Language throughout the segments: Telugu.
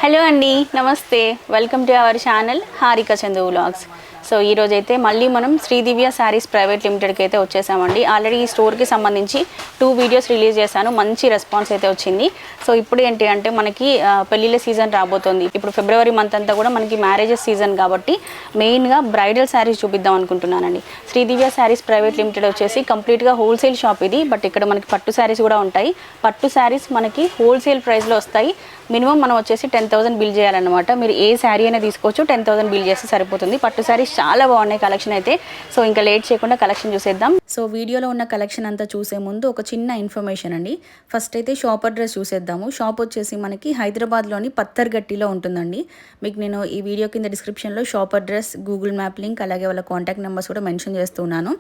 హలో అండి, నమస్తే. Welcome to our channel Harika Chandu vlogs. So ఈరోజు అయితే మళ్ళీ మనం శ్రీదివ్య శారీస్ ప్రైవేట్ లిమిటెడ్కి అయితే వచ్చేసామండి. ఆల్రెడీ ఈ స్టోర్కి సంబంధించి 2 వీడియోస్ రిలీజ్ చేశాను. మంచి రెస్పాన్స్ అయితే వచ్చింది. సో ఇప్పుడు ఏంటి అంటే మనకి పెళ్ళిళ్ళ సీజన్ రాబోతుంది. ఇప్పుడు ఫిబ్రవరి మంత్ అంతా కూడా మనకి మ్యారేజెస్ సీజన్ కాబట్టి మెయిన్గా బ్రైడల్ శారీస్ చూపిద్దాం అనుకుంటున్నానండి. శ్రీదివ్య శారీస్ ప్రైవేట్ లిమిటెడ్ వచ్చేసి కంప్లీట్గా హోల్సేల్ షాప్ ఇది. బట్ ఇక్కడ మనకి పట్టు శారీస్ కూడా ఉంటాయి. పట్టు శారీస్ మనకి హోల్సేల్ ప్రైస్లో వస్తాయి. మినిమం మనం వచ్చేసి 10,000 బిల్ చేయాలన్నమాట. మీరు ఏ శారీ అయినా తీసుకోవచ్చు, 10,000 బిల్ చేస్తే సరిపోతుంది. పట్టు శారీస్ చాలా బాగున్నాయి కలెక్షన్ అయితే. సో ఇంకా లేట్ చేయకుండా కలెక్షన్ చూసేద్దాం. సో వీడియోలో ఉన్న కలెక్షన్ అంతా చూసే ముందు ఒక చిన్న ఇన్ఫర్మేషన్ అండి. ఫస్ట్ అయితే షాప్ అడ్రస్ చూసేద్దాము. షాప్ వచ్చేసి మనకి హైదరాబాద్లోని పత్తర్గట్టిలో ఉంటుందండి. మీకు నేను ఈ వీడియో కింద డిస్క్రిప్షన్లో shop address, Google map link, అలాగే వాళ్ళ కాంటాక్ట్ నెంబర్స్ కూడా మెన్షన్ చేస్తున్నాను.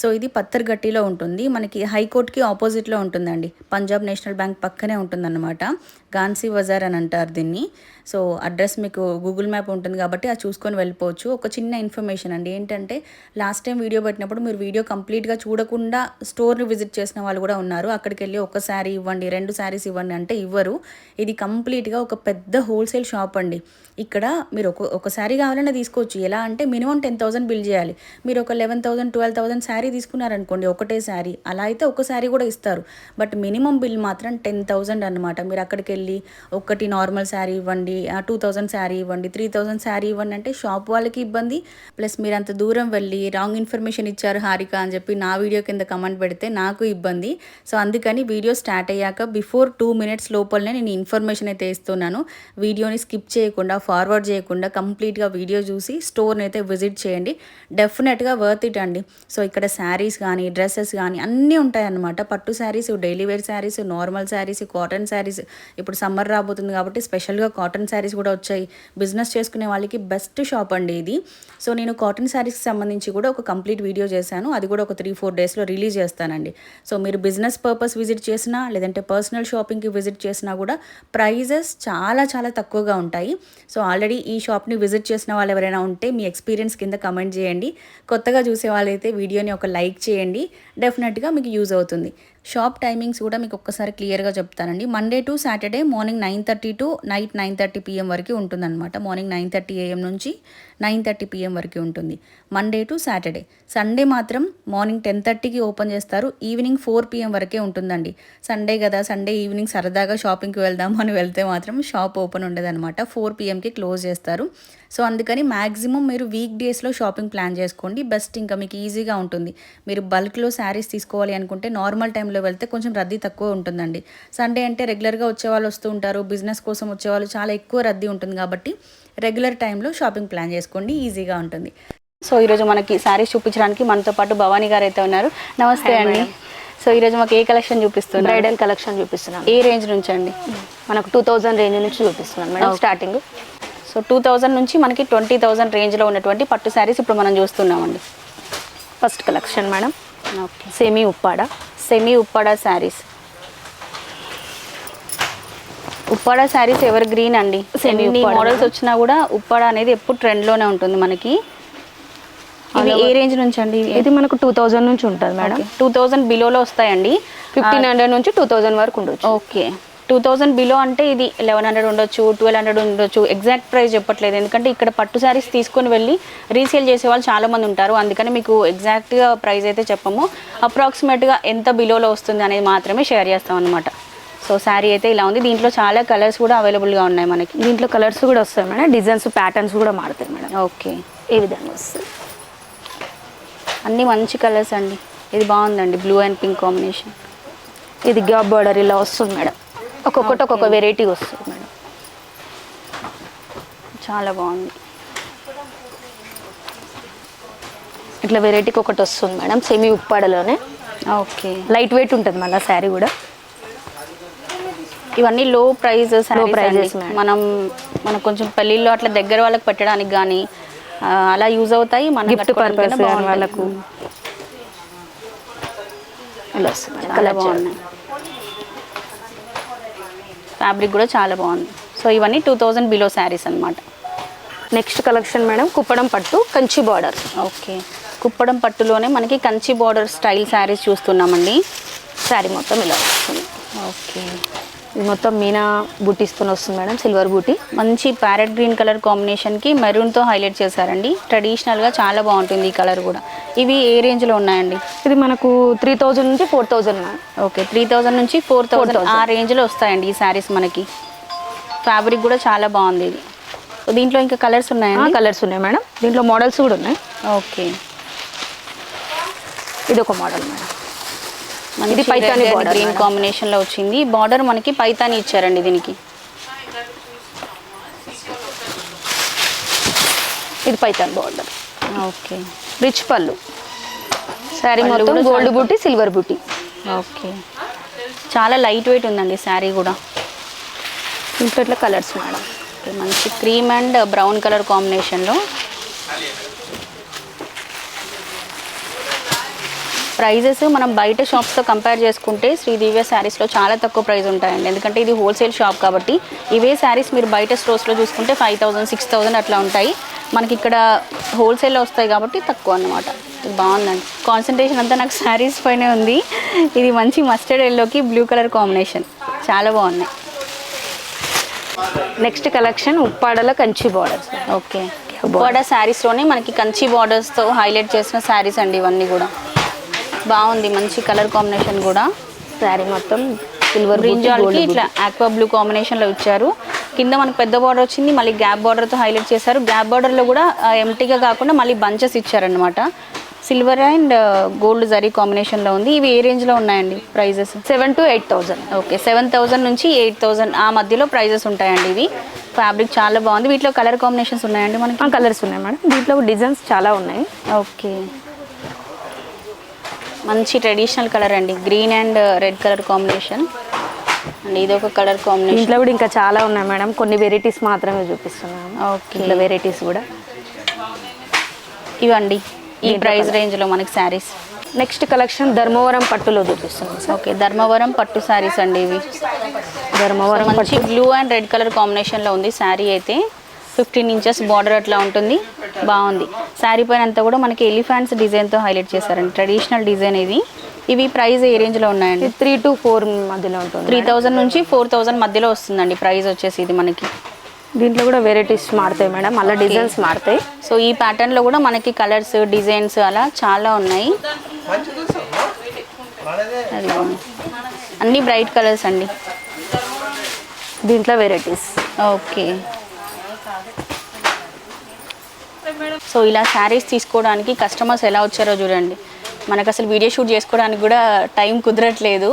సో ఇది పత్తర్గట్టిలో ఉంటుంది. మనకి హైకోర్టుకి ఆపోజిట్లో ఉంటుందండి. పంజాబ్ నేషనల్ బ్యాంక్ పక్కనే ఉంటుందన్నమాట. గాన్సీ బజార్ అని అంటారు దీన్ని. సో అడ్రస్ మీకు గూగుల్ మ్యాప్ ఉంటుంది కాబట్టి అది చూసుకొని వెళ్ళిపోవచ్చు. ఒక చిన్న ఇన్ఫర్మేషన్ అండి, ఏంటంటే లాస్ట్ టైం వీడియో పెట్టినప్పుడు మీరు వీడియో కంప్లీట్గా చూడకుండా స్టోర్ని విజిట్ చేసిన వాళ్ళు కూడా ఉన్నారు. అక్కడికి వెళ్ళి ఒక శారీ ఇవ్వండి, 2 శారీస్ ఇవ్వండి అంటే ఇవ్వరు. ఇది కంప్లీట్గా ఒక పెద్ద హోల్సేల్ షాప్ అండి. ఇక్కడ మీరు ఒక శారీ కావాలన్నా తీసుకోవచ్చు. ఎలా అంటే మినిమం 10,000 బిల్ చేయాలి. మీరు ఒక 11,000 12,000 శారీ తీసుకున్నారనుకోండి, ఒకటే శారీ, అలా అయితే ఒక శారీ కూడా ఇస్తారు. బట్ మినిమం బిల్ మాత్రం 10,000 అనమాట. మీరు అక్కడికి వెళ్ళి ఒకటి నార్మల్ శారీ ఇవ్వండి, 2,000 శారీ ఇవ్వండి, 3,000 శారీ ఇవ్వండి అంటే షాప్ వాళ్ళకి ఇబ్బంది. ప్లస్ మీరు అంత దూరం వెళ్ళి రాంగ్ ఇన్ఫర్మేషన్ ఇచ్చారు హారిక అని చెప్పి నా వీడియో కింద కమెంట్ పెడితే నాకు ఇబ్బంది. సో అందుకని వీడియో స్టార్ట్ అయ్యాక బిఫోర్ 2 minutes లోపలనే నేను ఇన్ఫర్మేషన్ అయితే ఇస్తున్నాను. వీడియోని స్కిప్ చేయకుండా, ఫార్వర్డ్ చేయకుండా కంప్లీట్గా వీడియో చూసి స్టోర్ని అయితే విజిట్ చేయండి. డెఫినెట్గా వర్త్ ఇట్ అండి. సో ఇక్కడ శారీస్ కానీ, డ్రెస్సెస్ కానీ అన్నీ ఉంటాయన్నమాట. పట్టు saris, daily wear saris, normal saris, cotton saris. ఇప్పుడు సమ్మర్ రాబోతుంది కాబట్టి స్పెషల్గా కాటన్ శారీస్ కూడా వచ్చాయి. బిజినెస్ చేసుకునే వాళ్ళకి బెస్ట్ షాప్ అండి ఇది. సో నేను కాటన్ శారీస్కి సంబంధించి కూడా ఒక కంప్లీట్ వీడియో చేశాను. అది కూడా ఒక 3-4 డేస్లో రిలీజ్ చేస్తానండి. సో మీరు బిజినెస్ పర్పస్ విజిట్ చేసినా, లేదంటే పర్సనల్ షాపింగ్కి విజిట్ చేసినా కూడా ప్రైజెస్ చాలా చాలా తక్కువగా ఉంటాయి. సో ఆల్రెడీ ఈ షాప్ని విజిట్ చేసిన వాళ్ళు ఎవరైనా ఉంటే మీ ఎక్స్పీరియన్స్ కింద కమెంట్ చేయండి. కొత్తగా చూసే వాళ్ళైతే వీడియోని ఒక లైక్ చేయండి. డెఫినెట్గా మీకు యూజ్ అవుతుంది. షాప్ టైమింగ్స్ కూడా మీకు ఒక్కసారి క్లియర్గా చెప్తానండి. Monday to Saturday morning 9:30 to night 9:30 PM వరకు ఉంటుందన్నమాట. మార్నింగ్ 9:30 AM నుంచి 9:30 PM వరకు ఉంటుంది, మండే టు సాటర్డే. సండే మాత్రం మార్నింగ్ 10:30కి ఓపెన్ చేస్తారు, ఈవినింగ్ 4 PM వరకే ఉంటుందండి. సండే కదా, సండే ఈవినింగ్ సరదాగా షాపింగ్కి వెళ్దాము అని వెళ్తే మాత్రం షాప్ ఓపెన్ ఉండదన్నమాట. 4 PMకి క్లోజ్ చేస్తారు. సో అందుకని మ్యాక్సిమం మీరు వీక్ డేస్లో షాపింగ్ ప్లాన్ చేసుకోండి, బెస్ట్. ఇంకా మీకు ఈజీగా ఉంటుంది. మీరు బల్క్లో శారీస్ తీసుకోవాలి అనుకుంటే నార్మల్ టైంలో వెళ్తే కొంచెం రద్దీ తక్కువ ఉంటుందండి. సండే అంటే రెగ్యులర్గా వచ్చేవాళ్ళు వస్తూ ఉంటారు, బిజినెస్ కోసం వచ్చేవాళ్ళు చాలా ఎక్కువ రద్దీ ఉంటుంది కాబట్టి రెగ్యులర్ టైంలో షాపింగ్ ప్లాన్ చేసుకోండి, ఈజీగా ఉంటుంది. సో ఈరోజు మనకి శారీస్ చూపించడానికి మనతో పాటు భవానీ గారు అయితే ఉన్నారు. నమస్తే అండి. సో ఈరోజు మాకు ఏ కలెక్షన్ చూపిస్తున్నారు? బ్రైడల్ కలెక్షన్ చూపిస్తున్నాను. ఏ రేంజ్ నుంచి అండి? మనకు 2,000 రేంజ్ నుంచి చూపిస్తున్నాను మేడం స్టార్టింగ్. సో 2,000 నుంచి మనకి 20,000 రేంజ్లో ఉన్నటువంటి పట్టు శారీస్ ఇప్పుడు మనం చూస్తున్నామండి. First collection madam, okay, semi Uppada saris. Uppada saris ever green అండి. సెమీ మోడల్స్ వచ్చినా కూడా ఉప్పాడ అనేది ఎప్పుడు ట్రెండ్లోనే ఉంటుంది మనకి. ఇవి ఏ రేంజ్ నుంచి అండి? ఇది మనకు 2,000 నుంచి ఉంటుంది మేడం. 2,000 బిలోలో వస్తాయండి. 1,500 నుంచి 2,000 వరకు ఉండొచ్చు. ఓకే, 2,000 బిలో అంటే ఇది 1,100 ఉండొచ్చు, 1,200 ఉండొచ్చు. ఎగ్జాక్ట్ ప్రైస్ చెప్పట్లేదు, ఎందుకంటే ఇక్కడ పట్టు శారీస్ తీసుకొని వెళ్ళి రీసేల్ చేసే వాళ్ళు చాలామంది ఉంటారు. అందుకని మీకు ఎగ్జాక్ట్గా ప్రైస్ అయితే చెప్పము. అప్రాక్సిమేట్గా ఎంత బిలోలో వస్తుంది అనేది మాత్రమే షేర్ చేస్తాం అనమాట. సో శారీ అయితే ఇలా ఉంది. దీంట్లో చాలా కలర్స్ కూడా అవైలబుల్గా ఉన్నాయి మనకి. దీంట్లో కలర్స్ కూడా వస్తాయి మేడం, డిజైన్స్ ప్యాటర్న్స్ కూడా మారుతాయి మేడం. ఓకే, ఈ విధంగా వస్తుంది. అన్నీ మంచి కలర్స్ అండి. ఇది బాగుందండి, బ్లూ అండ్ పింక్ కాంబినేషన్. ఇది గ్యాప్ బార్డర్ ఇలా వస్తుంది మేడం. ఒక్కొక్కటి ఒక్కొక్క వెరైటీ వస్తుంది మేడం, చాలా బాగుంది. ఇట్లా వెరైటీకి ఒకటి వస్తుంది మేడం, సెమీ ఉప్పాడలోనే. ఓకే, లైట్ వెయిట్ ఉంటుంది మళ్ళీ శారీ కూడా. ఇవన్నీ లో ప్రైజెస్. మనం కొంచెం పెళ్ళిళ్ళు అట్లా దగ్గర వాళ్ళకి పెట్టడానికి కానీ అలా యూజ్ అవుతాయి. మన గిఫ్ట్ పర్పస్ వాళ్ళకు చాలా బాగున్నాయి. ఫ్యాబ్రిక్ కూడా చాలా బాగుంది. సో ఇవన్నీ 2,000 బిలో శారీస్ అనమాట. నెక్స్ట్ కలెక్షన్ మేడం, కుప్పడం పట్టు కంచి బార్డర్. ఓకే, కుప్పడం పట్టులోనే మనకి కంచి బార్డర్ స్టైల్ శారీస్ చూస్తున్నామండి. శారీ మొత్తం ఇలా వస్తుంది. ఓకే, ఇది మొత్తం మీనా బూటీస్తో వస్తుంది మేడం, సిల్వర్ బూటీ. మంచి ప్యారెట్ గ్రీన్ కలర్ కాంబినేషన్కి మెరూన్తో హైలైట్ చేశారండి. ట్రెడిషనల్గా చాలా బాగుంటుంది ఈ కలర్ కూడా. ఇవి ఏ రేంజ్లో ఉన్నాయండి? ఇది మనకు 3000 నుంచి 4000 మేడం. ఓకే, 3000 నుంచి 4000 ఆ రేంజ్లో వస్తాయండి ఈ శారీస్ మనకి. ఫ్యాబ్రిక్ కూడా చాలా బాగుంది ఇది. దీంట్లో ఇంకా కలర్స్ ఉన్నాయండి? కలర్స్ ఉన్నాయి మేడం, దీంట్లో మోడల్స్ కూడా ఉన్నాయి. ఓకే, ఇది ఒక మోడల్ మేడం. ఇది పైతాని గ్రీన్ కాంబినేషన్లో వచ్చింది. బార్డర్ మనకి పైతాని ఇచ్చారండి దీనికి. ఇది పైతాని బార్డర్. ఓకే, రిచ్ పళ్ళు. శారీ మొత్తం గోల్డ్ బూటీ, సిల్వర్ బూటీ. ఓకే, చాలా లైట్ వెయిట్ ఉందండి శారీ కూడా. ఇంట్లో ఇట్లా కలర్స్ మేడం. ఓకే, మంచి క్రీమ్ అండ్ బ్రౌన్ కలర్ కాంబినేషన్లో. ప్రైజెస్ మనం బయట షాప్స్తో కంపేర్ చేసుకుంటే శ్రీదివ్య శారీస్లో చాలా తక్కువ ప్రైస్ ఉంటాయండి. ఎందుకంటే ఇది హోల్సేల్ షాప్ కాబట్టి. ఇవే శారీస్ మీరు బయట స్టోర్స్లో చూసుకుంటే 5000, 6000 అట్లా ఉంటాయి. మనకి ఇక్కడ హోల్సేల్లో వస్తాయి కాబట్టి తక్కువ అన్నమాట. ఇది బాగుందండి. కాన్సన్ట్రేషన్ అంతా నాకు శారీస్ పైనే ఉంది. ఇది మంచి మస్టర్డ్ ఎల్లోకి బ్లూ కలర్ కాంబినేషన్, చాలా బాగున్నాయి. నెక్స్ట్ కలెక్షన్ ఉప్పాడల కంచి బార్డర్స్. ఓకే, ఉప్పాడ శారీస్లోనే మనకి కంచి బార్డర్స్తో హైలైట్ చేసిన శారీస్ అండి ఇవన్నీ కూడా. బాగుంది, మంచి కలర్ కాంబినేషన్ కూడా. శారీ మొత్తం సిల్వర్ బ్రింజాల్కి ఇట్లా ఆక్వా బ్లూ కాంబినేషన్లో ఇచ్చారు. కింద మనకు పెద్ద బార్డర్ వచ్చింది, మళ్ళీ గ్యాప్ బార్డర్తో హైలైట్ చేశారు. గ్యాప్ బార్డర్లో కూడా ఎంటీగా కాకుండా మళ్ళీ బంచెస్ ఇచ్చారనమాట. సిల్వర్ అండ్ గోల్డ్ జరీ కాంబినేషన్లో ఉంది. ఇవి ఏ రేంజ్లో ఉన్నాయండి ప్రైజెస్? 7,000 to 8,000. ఓకే, 7000 నుంచి 8000 ఆ మధ్యలో ప్రైజెస్ ఉంటాయండి ఇవి. ఫ్యాబ్రిక్ చాలా బాగుంది. వీటిలో కలర్ కాంబినేషన్స్ ఉన్నాయండి మనకి? కలర్స్ ఉన్నాయి మేడం, దీంట్లో డిజైన్స్ చాలా ఉన్నాయి. ఓకే, మంచి ట్రెడిషనల్ కలర్ అండి, green and red colour combination and ఇది ఒక కలర్ కాంబినేషన్. ఇంట్లో కూడా ఇంకా చాలా ఉన్నాయి మేడం, కొన్ని వెరైటీస్ మాత్రమే చూపిస్తున్నాను. ఓకే, ఇట్లా వెరైటీస్ కూడా ఇవండి ఈ ప్రైస్ రేంజ్లో మనకి శారీస్. నెక్స్ట్ కలెక్షన్ ధర్మవరం పట్టులో చూపిస్తున్నాం. ఓకే, ధర్మవరం పట్టు శారీస్ అండి ఇవి. ధర్మవరం మంచి బ్లూ అండ్ రెడ్ కలర్ కాంబినేషన్లో ఉంది శారీ అయితే. 15 inches బార్డర్ అట్లా ఉంటుంది, బాగుంది. శారీ పైన అంతా కూడా మనకి ఎలిఫెంట్స్ డిజైన్తో హైలైట్ చేశారండి, ట్రెడిషనల్ డిజైన్ ఇది. ఇవి ప్రైస్ ఏ రేంజ్లో ఉన్నాయండి? 3 to 4 మధ్యలో ఉంటుంది. 3000 నుంచి 4000 మధ్యలో వస్తుందండి ప్రైస్ వచ్చేసి ఇది మనకి. దీంట్లో కూడా వెరైటీస్ మారుతాయి మేడం, అలా డిజైన్స్ మారుతాయి. సో ఈ ప్యాటర్న్లో కూడా మనకి కలర్స్, డిజైన్స్ అలా చాలా ఉన్నాయి. అన్నీ బ్రైట్ కలర్స్ అండి దీంట్లో వెరైటీస్. ఓకే, సో ఇలా శారీస్ తీసుకోవడానికి కస్టమర్స్ ఎలా వచ్చారో చూడండి. మనకు అసలు వీడియో షూట్ చేసుకోవడానికి కూడా టైం కుదరట్లేదు.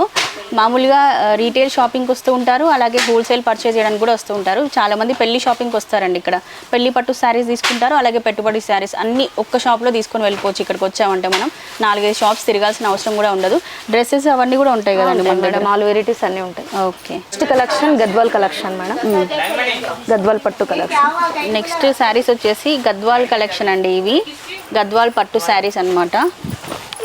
మామూలుగా రీటైల్ షాపింగ్కి వస్తూ ఉంటారు, అలాగే హోల్సేల్ పర్చేజ్ చేయడానికి కూడా వస్తూ ఉంటారు. చాలామంది పెళ్లి షాపింగ్కి వస్తారండి. ఇక్కడ పెళ్లి పట్టు శారీస్ తీసుకుంటారు, అలాగే పెట్టుబడి శారీస్ అన్నీ ఒక్క షాప్లో తీసుకొని వెళ్ళిపోవచ్చు. ఇక్కడికి వచ్చామంటే మనం 4-5 షాప్స్ తిరగాల్సిన అవసరం కూడా ఉండదు. డ్రెస్సెస్ అవన్నీ కూడా ఉంటాయి కదండి మన దగ్గర. 4 వెరైటీస్ అన్నీ ఉంటాయి. Okay, next collection Gadwal collection madam. Gadwal పట్టు కలెక్షన్. నెక్స్ట్ శారీస్ వచ్చేసి గద్వాల్ కలెక్షన్ అండి. ఇవి గద్వాల్ పట్టు శారీస్ అన్నమాట.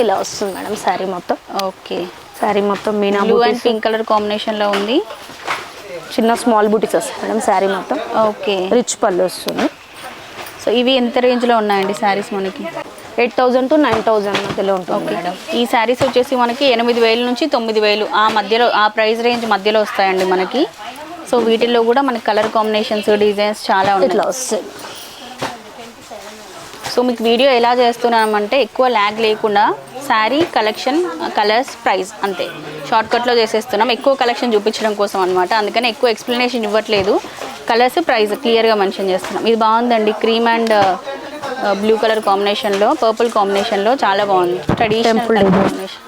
ఇలా వస్తుంది మేడం శారీ మొత్తం. ఓకే, శారీ మొత్తం Meena blue and pink colour కాంబినేషన్లో ఉంది. చిన్న స్మాల్ బూటీస్ వస్తాయి మేడం శారీ మొత్తం. ఓకే, రిచ్ పళ్ళు వస్తుంది. సో ఇవి ఎంత రేంజ్లో ఉన్నాయండి శారీస్ మనకి? 8,000 to 9,000 మధ్యలో ఉంటుంది. ఓకే మేడం, ఈ శారీస్ వచ్చేసి మనకి 8000 నుంచి 9000 ఆ మధ్యలో, ఆ ప్రైస్ రేంజ్ మధ్యలో వస్తాయండి మనకి. సో వీటిల్లో కూడా మనకి కలర్ కాంబినేషన్స్, డిజైన్స్ చాలా ఉన్నాయి. ఇట్లా వస్తాయి. సో మీకు వీడియో ఎలా చేస్తున్నామంటే ఎక్కువ ల్యాగ్ లేకుండా శారీ కలెక్షన్, కలర్స్, ప్రైస్ అంతే షార్ట్కట్లో చేసేస్తున్నాం. ఎక్కువ కలెక్షన్ చూపించడం కోసం అనమాట, అందుకని ఎక్కువ ఎక్స్ప్లెనేషన్ ఇవ్వట్లేదు. కలర్స్, ప్రైస్ క్లియర్గా మెన్షన్ చేస్తున్నాం. ఇది బాగుందండి, క్రీమ్ అండ్ బ్లూ కలర్ కాంబినేషన్లో, పర్పుల్ కాంబినేషన్లో చాలా బాగుంది. Traditional combination.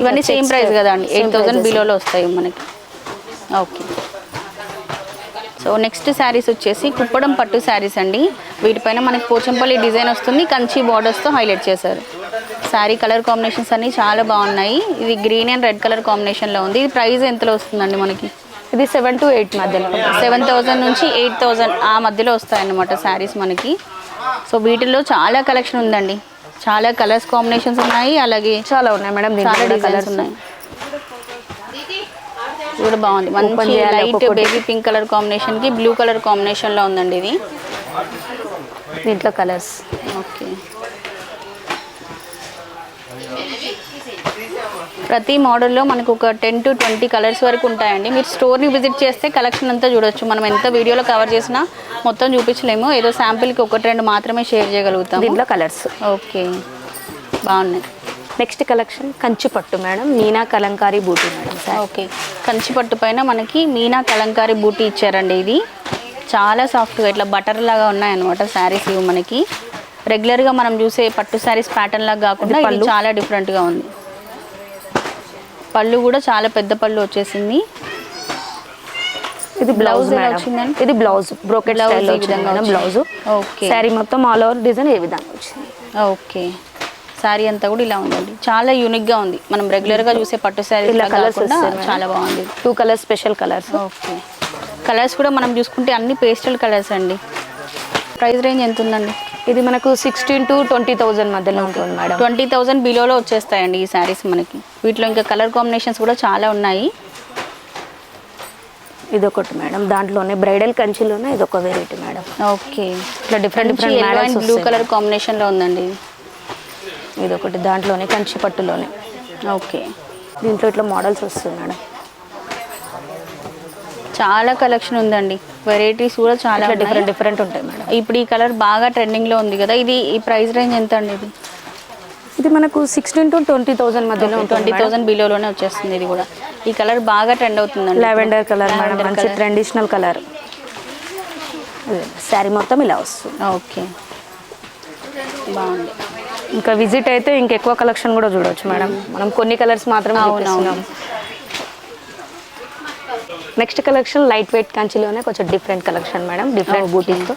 ఇవన్నీ సేమ్ ప్రైస్ కదా అండి, 8000 బిలోలో వస్తాయి మనకి. ఓకే, సో నెక్స్ట్ శారీస్ వచ్చేసి కుప్పడం పట్టు శారీస్ అండి. వీటిపైన మనకి పోచంపల్లి డిజైన్ వస్తుంది, కంచి బార్డర్స్తో హైలైట్ చేశారు. శారీ కలర్ కాంబినేషన్స్ అన్నీ చాలా బాగున్నాయి. ఇది గ్రీన్ అండ్ రెడ్ కలర్ కాంబినేషన్లో ఉంది. ఇది ప్రైస్ ఎంతలో వస్తుందండి మనకి? ఇది 7 to 8 మధ్యలో. 7000 నుంచి 8000 ఆ మధ్యలో వస్తాయన్నమాట శారీస్ మనకి. సో వీటిల్లో చాలా కలెక్షన్ ఉందండి, చాలా కలర్స్ కాంబినేషన్స్ ఉన్నాయి, అలాగే చాలా ఉన్నాయి మేడం, చాలా డిజైన్స్ ఉన్నాయి. ఇది కూడా బాగుంది, మంచి లైట్ బేబీ పింక్ కలర్ కాంబినేషన్కి బ్లూ కలర్ కాంబినేషన్లో ఉందండి ఇది. దీంట్లో కలర్స్. ఓకే, ప్రతి మోడల్లో మనకు ఒక 10 to 20 కలర్స్ వరకు ఉంటాయండి. మీరు స్టోర్ని విజిట్ చేస్తే కలెక్షన్ అంతా చూడొచ్చు. మనం ఎంత వీడియోలో కవర్ చేసినా మొత్తం చూపించలేము. ఏదో శాంపిల్కి 1-2 మాత్రమే షేర్ చేయగలుగుతాం. దీంట్లో కలర్స్ ఓకే, బాగున్నాయి. నెక్స్ట్ కలెక్షన్ కంచి పట్టు మేడం, మీనా కలంకారీ బూటీ మేడం. ఓకే, కంచి పట్టు పైన మనకి మీనా కలంకారీ బూటీ ఇచ్చారండి. ఇది చాలా సాఫ్ట్గా ఇట్లా బటర్ లాగా ఉన్నాయన్నమాట శారీస్. ఇవి మనకి రెగ్యులర్గా మనం చూసే పట్టు శారీస్ ప్యాటర్న్ లాగా కాకుండా ఇది చాలా డిఫరెంట్గా ఉంది. పళ్ళు కూడా చాలా పెద్ద పళ్ళు వచ్చేసింది. ఇది బ్లౌజ్ వచ్చిందండి. ఇది బ్లౌజ్ బ్రోకెట్ స్టైల్ విధంగా బ్లౌజ్. ఓకే, శారీ మొత్తం ఆల్ ఓవర్ డిజైన్ ఏ విధంగా వచ్చింది. ఓకే, శారీ అంతా కూడా ఇలా ఉందండి. చాలా యూనిక్గా ఉంది. మనం రెగ్యులర్గా చూసే పట్టు శారీ కలర్స్ చాలా బాగుంది. 2 colours special colours. Okay, colours కూడా మనం చూసుకుంటే అన్ని పేస్టల్ కలర్స్ అండి. ప్రైస్ రేంజ్ ఎంత ఉందండి? ఇది మనకు 16,000 to 20,000 మధ్యలో ఉంటుంది మేడం. 20,000 బిలోలో వచ్చేస్తాయండి ఈ శారీస్ మనకి. వీటిలో ఇంకా కలర్ కాంబినేషన్స్ కూడా చాలా ఉన్నాయి. ఇది ఒకటి మేడం, దాంట్లోనే బ్రైడల్ కంచిలోనే ఇది ఒక వెరైటీ మేడం. ఓకే, ఇట్లా డిఫరెంట్ బ్లూ కలర్ కాంబినేషన్లో ఉందండి. ఇది ఒకటి దాంట్లోనే కంచి పట్టులోనే. ఓకే, దీంట్లో ఇట్లా మోడల్స్ వస్తుంది మేడం. చాలా కలెక్షన్ ఉందండి. వెరైటీస్ కూడా చాలా డిఫరెంట్ ఉంటాయి మేడం. ఇప్పుడు ఈ కలర్ బాగా ట్రెండింగ్లో ఉంది కదా, ఇది ఈ ప్రైస్ రేంజ్ ఎంత అండి? ఇది మనకు 16,000 to 20,000 మధ్యలో 20,000 బిలోలోనే వచ్చేస్తుంది. ఇది కూడా ఈ కలర్ బాగా ట్రెండ్ అవుతుందండి. లావెండర్ కలర్ మేడం, మంచి ట్రెడిషనల్ కలర్. శారీ మొత్తం ఇలా వస్తుంది. ఓకే, బాగుంది. ఇంకా విజిట్ అయితే ఇంకెక్కువ కలెక్షన్ కూడా చూడవచ్చు మేడం. మనం కొన్ని కలర్స్ మాత్రమే చూపిస్తున్నాం. నెక్స్ట్ కలెక్షన్ లైట్ వెయిట్ కంచిలోనే కొంచెం డిఫరెంట్ కలెక్షన్ మేడం. డిఫరెంట్ బూటీస్తో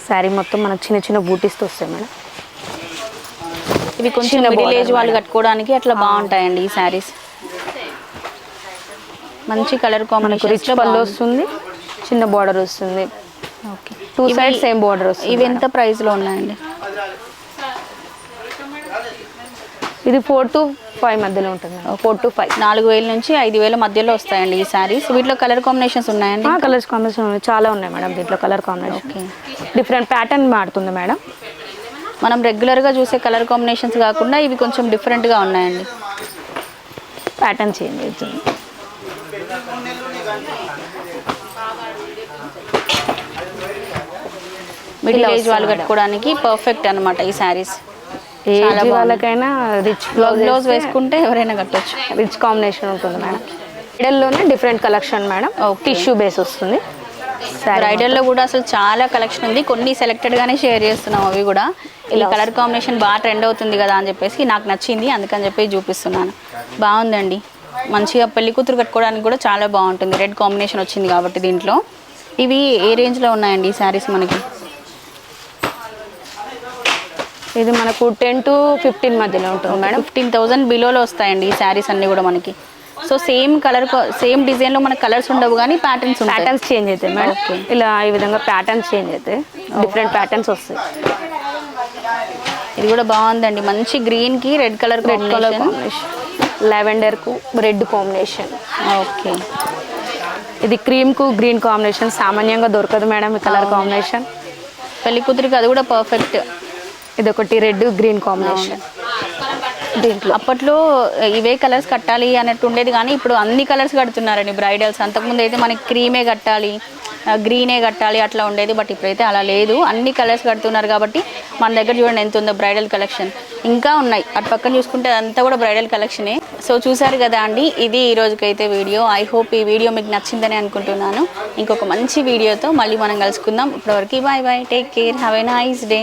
శారీ మొత్తం మనకు చిన్న చిన్న బూటీస్తో వస్తాయి మేడం. ఇవి కొంచెం మిడిల్ ఏజ్ వాళ్ళు కట్టుకోవడానికి అట్లా బాగుంటాయండి ఈ శారీస్. మంచి కలర్ కాంబినేషన్, రిచ్ పళ్ళు వస్తుంది, చిన్న బార్డర్ వస్తుంది. ఓకే, 2 సైడ్ సేమ్ బార్డర్ వస్తుంది. ఇవి ఎంత ప్రైస్లో ఉన్నాయండి? ఇది 4 to 5 మధ్యలో ఉంటుంది. 4 to 5, 4,000 నుంచి 5,000 మధ్యలో వస్తాయండి ఈ శారీస్. వీటిలో కలర్ కాంబినేషన్స్ ఉన్నాయండి? కలర్స్ కాంబినేషన్ చాలా ఉన్నాయి మేడం. దీంట్లో colour combination okay, different pattern మారుతుంది మేడం. మనం రెగ్యులర్గా చూసే కలర్ కాంబినేషన్స్ కాకుండా ఇవి కొంచెం డిఫరెంట్గా ఉన్నాయండి. ప్యాటర్న్ చేంజ్ అవుతుంది. మిడిల్ ఏజ్ వాళ్ళు కట్టుకోవడానికి పర్ఫెక్ట్ అనమాట ఈ శారీస్. ఏజ్ వాళ్ళకైనా రిచ్ బ్లౌజ్ వేసుకుంటే ఎవరైనా కట్టొచ్చు. రిచ్ కాంబినేషన్ ఉంటుంది మేడం. బ్రైడల్లోనే different collection madam. Tissue base వస్తుంది. బ్రైడల్లో కూడా అసలు చాలా కలెక్షన్ ఉంది. కొన్ని సెలెక్టెడ్గానే షేర్ చేస్తున్నాం. అవి కూడా ఈ కలర్ కాంబినేషన్ బాగా ట్రెండ్ అవుతుంది కదా అని చెప్పేసి నాకు నచ్చింది, అందుకని చెప్పి చూపిస్తున్నాను. బాగుందండి, మంచిగా పెళ్లి కూతురు కట్టుకోవడానికి కూడా చాలా బాగుంటుంది. రెడ్ కాంబినేషన్ వచ్చింది కాబట్టి దీంట్లో. ఇవి ఏ రేంజ్లో ఉన్నాయండి ఈ శారీస్ మనకి? ఇది మనకు 10 to 15 మధ్యలో ఉంటుంది మేడం. 15,000 బిలోలో వస్తాయండి ఈ శారీస్ అన్నీ కూడా మనకి. సో సేమ్ కలర్ సేమ్ డిజైన్లో మనకు కలర్స్ ఉండవు కానీ ప్యాటర్న్స్ చేంజ్ అవుతాయి మేడం. ఇలా ఈ విధంగా ప్యాటర్న్స్ చేంజ్ అవుతాయి, డిఫరెంట్ ప్యాటర్న్స్ వస్తాయి. ఇది కూడా బాగుందండి, మంచి గ్రీన్కి రెడ్ కలర్ కాంబినేషన్, లావెండర్కు రెడ్ కాంబినేషన్. ఓకే, ఇది క్రీమ్కు గ్రీన్ కాంబినేషన్ సామాన్యంగా దొరకదు మేడం ఈ కలర్ కాంబినేషన్. పెళ్లి కూతురికి అది కూడా పర్ఫెక్ట్. ఇది ఒకటి రెడ్ గ్రీన్ కాంబినేషన్. దీంట్లో అప్పట్లో ఇవే కలర్స్ కట్టాలి అన్నట్టు ఉండేది కానీ ఇప్పుడు అన్ని కలర్స్ కడుతున్నారండి బ్రైడల్స్. అంతకుముందు అయితే మనకి క్రీమే కట్టాలి, గ్రీనే కట్టాలి అట్లా ఉండేది. బట్ ఇప్పుడైతే అలా లేదు, అన్ని కలర్స్ కడుతున్నారు. కాబట్టి మన దగ్గర చూడండి ఎంత ఉందో బ్రైడల్ కలెక్షన్. ఇంకా ఉన్నాయి అటు పక్కన చూసుకుంటే అదంతా కూడా బ్రైడల్ కలెక్షనే. సో చూసారు కదా అండి, ఇది ఈ రోజుకైతే వీడియో. ఐ హోప్ ఈ వీడియో మీకు నచ్చిందని అనుకుంటున్నాను. ఇంకొక మంచి వీడియోతో మళ్ళీ మనం కలుసుకుందాం. ఇప్పటివరకు bye bye, take care, have a nice day.